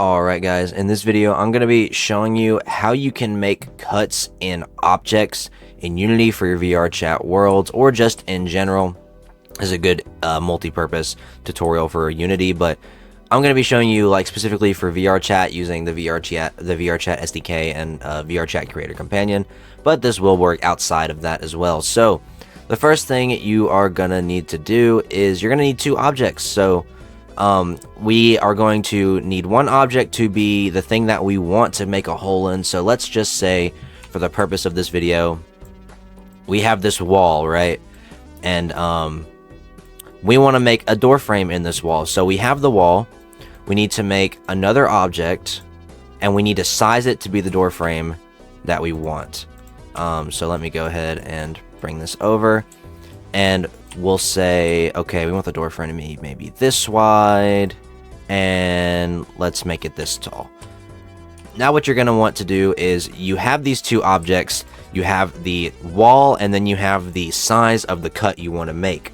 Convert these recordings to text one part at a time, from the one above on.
Alright guys, in this video I'm going to be showing you how you can make cuts in objects in Unity for your VR chat worlds, or just in general. This is a good multi-purpose tutorial for Unity, but I'm going to be showing you like specifically for VR chat using the VR chat SDK and VR chat creator companion, but this will work outside of that as well. So the first thing you are going to need to do is you're going to need two objects. So we are going to need one object to be the thing that we want to make a hole in. So let's just say, for the purpose of this video, we have this wall, right? And we want to make a door frame in this wall. So we have the wall, we need to make another object, and we need to size it to be the door frame that we want. So let me go ahead and bring this over, and we'll say, okay, we want the door frame to be maybe this wide, and let's make it this tall. Now what you're going to want to do is, you have these two objects, you have the wall, and then you have the size of the cut you want to make.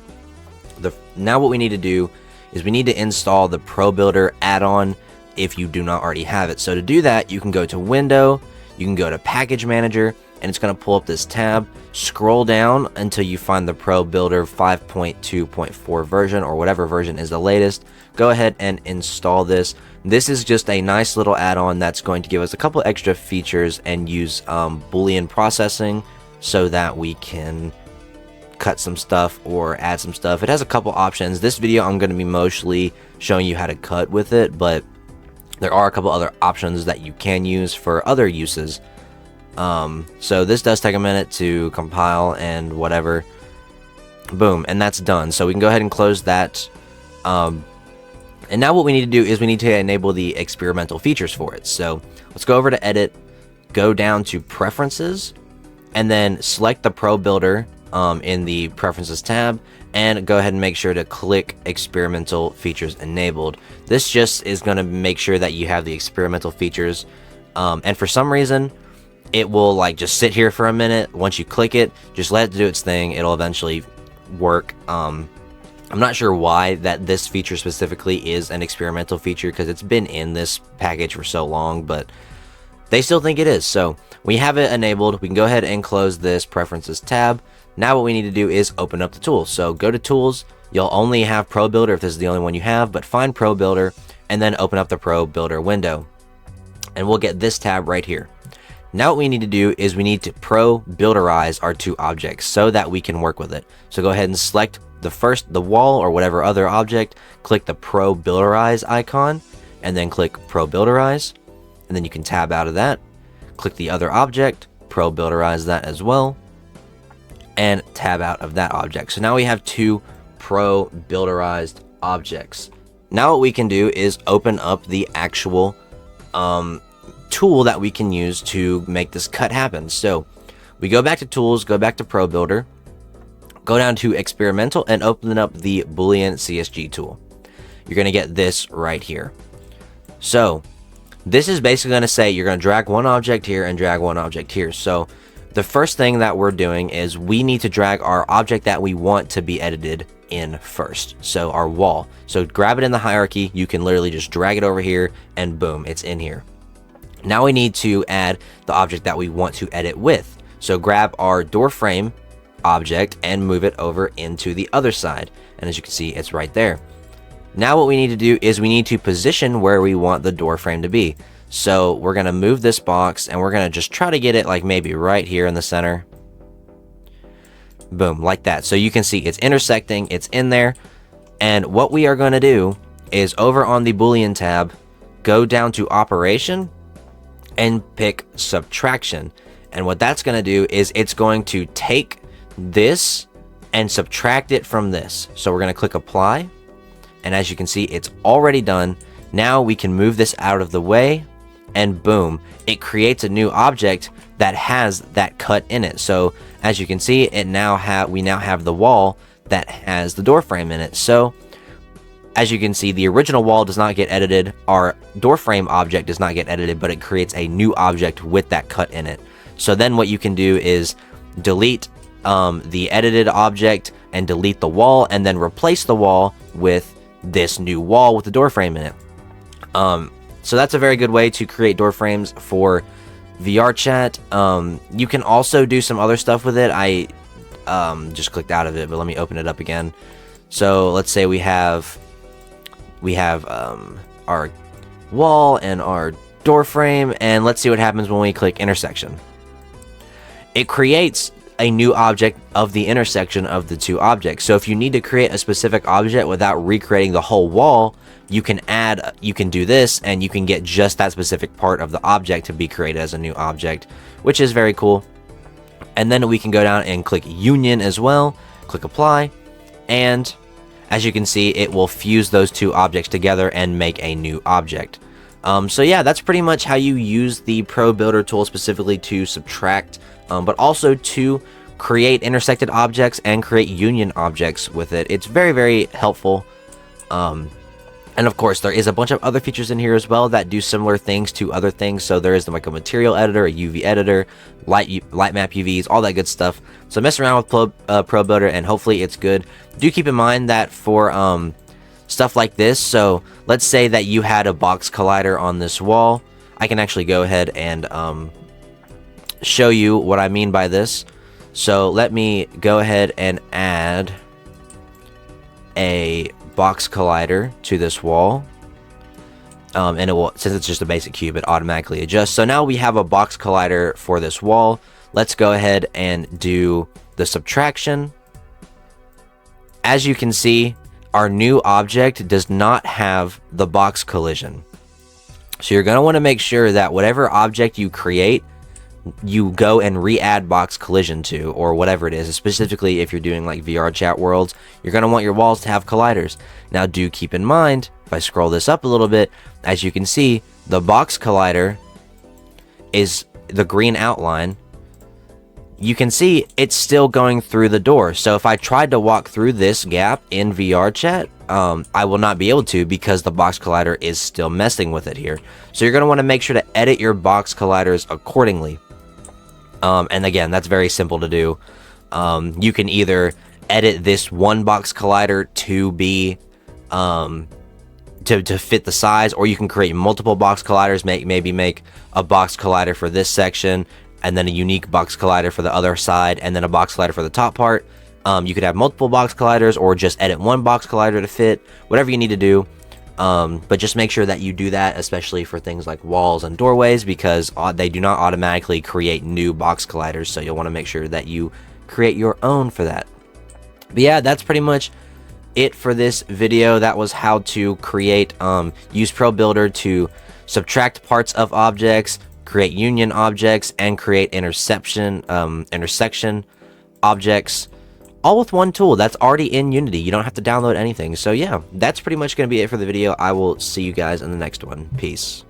Now what we need to do is we need to install the Pro Builder add-on if you do not already have it. So to do that, you can go to Window, you can go to Package Manager, and it's going to pull up this tab. Scroll down until you find the Pro Builder 5.2.4 version, or whatever version is the latest. Go ahead and install this. This is just a nice little add-on that's going to give us a couple extra features and use Boolean processing so that we can cut some stuff or add some stuff. It has a couple options. This video I'm going to be mostly showing you how to cut with it, but there are a couple other options that you can use for other uses. So this does take a minute to compile and whatever. Boom, and that's done. So we can go ahead and close that. And now what we need to do is we need to enable the experimental features for it. So let's go over to Edit, go down to Preferences, and then select the Pro Builder in the Preferences tab, and go ahead and make sure to click Experimental Features Enabled. This just is going to make sure that you have the experimental features, and for some reason it will like just sit here for a minute. Once you click it, just let it do its thing. It'll eventually work. I'm not sure why that this feature specifically is an experimental feature, because it's been in this package for so long, but they still think it is. So we have it enabled. We can go ahead and close this Preferences tab. Now what we need to do is open up the tools. So go to Tools. You'll only have Pro Builder if this is the only one you have, but find Pro Builder and then open up the Pro Builder window, and we'll get this tab right here. Now what we need to do is we need to Pro Builderize our two objects so that we can work with it. So go ahead and select the wall or whatever other object, click the Pro Builderize icon, and then click Pro Builderize, and then you can tab out of that, click the other object, Pro Builderize that as well, and tab out of that object. So now we have two Pro Builderized objects. Now what we can do is open up the actual tool that we can use to make this cut happen. So we go back to Tools, go back to Pro Builder, go down to Experimental, and open up the Boolean CSG tool. You're going to get this right here. So this is basically going to say you're going to drag one object here and drag one object here. So the first thing that we're doing is we need to drag our object that we want to be edited in first. So our wall. So grab it in the hierarchy. You can literally just drag it over here and boom, it's in here. Now we need to add the object that we want to edit with. So grab our door frame object and move it over into the other side. And as you can see, it's right there. Now what we need to do is we need to position where we want the door frame to be. So we're going to move this box, and we're going to just try to get it like maybe right here in the center. Boom, like that. So you can see it's intersecting, it's in there. And what we are going to do is over on the Boolean tab, go down to Operation and pick Subtraction. And what that's going to do is it's going to take this and subtract it from this. So we're going to click Apply. And as you can see, it's already done. Now we can move this out of the way, and boom, it creates a new object that has that cut in it. So as you can see, we now have the wall that has the door frame in it. So as you can see, the original wall does not get edited. Our door frame object does not get edited, but it creates a new object with that cut in it. So then what you can do is delete the edited object and delete the wall, and then replace the wall with this new wall with the door frame in it. So that's a very good way to create door frames for VR chat. You can also do some other stuff with it. I just clicked out of it, but let me open it up again. So let's say we have our wall and our door frame, and let's see what happens when we click intersection. It creates a new object of the intersection of the two objects. So if you need to create a specific object without recreating the whole wall, you can do this, and you can get just that specific part of the object to be created as a new object, which is very cool. And then we can go down and click union as well, click apply, and as you can see, it will fuse those two objects together and make a new object. So yeah, that's pretty much how you use the Pro Builder tool specifically to subtract, but also to create intersected objects and create union objects with it. It's very, very helpful. And of course, there is a bunch of other features in here as well that do similar things to other things. So there is like a material editor, a UV editor, light map UVs, all that good stuff. So mess around with Pro Builder, and hopefully it's good. Do keep in mind that for stuff like this, so let's say that you had a box collider on this wall. I can actually go ahead and show you what I mean by this. So let me go ahead and add a box collider to this wall, and it will, since it's just a basic cube, it automatically adjusts. So now we have a box collider for this wall. Let's go ahead and do the subtraction. As you can see, our new object does not have the box collision. So you're going to want to make sure that whatever object you create, you go and re-add box collision to, or whatever it is. Specifically, if you're doing like VR chat worlds, you're going to want your walls to have colliders. Now do keep in mind, if I scroll this up a little bit, as you can see, the box collider is the green outline. You can see it's still going through the door. So if I tried to walk through this gap in VR chat, I will not be able to, because the box collider is still messing with it here. So you're going to want to make sure to edit your box colliders accordingly. And again, that's very simple to do. You can either edit this one box collider to be to fit the size, or you can create multiple box colliders. Maybe make a box collider for this section, and then a unique box collider for the other side, and then a box collider for the top part. You could have multiple box colliders, or just edit one box collider to fit, whatever you need to do. But just make sure that you do that, especially for things like walls and doorways, because they do not automatically create new box colliders. So you'll want to make sure that you create your own for that. But yeah, that's pretty much it for this video. That was how to create, use Pro Builder to subtract parts of objects, create union objects, and create intersection objects, all with one tool that's already in Unity. You don't have to download anything. So yeah, that's pretty much going to be it for the video. I will see you guys in the next one. Peace.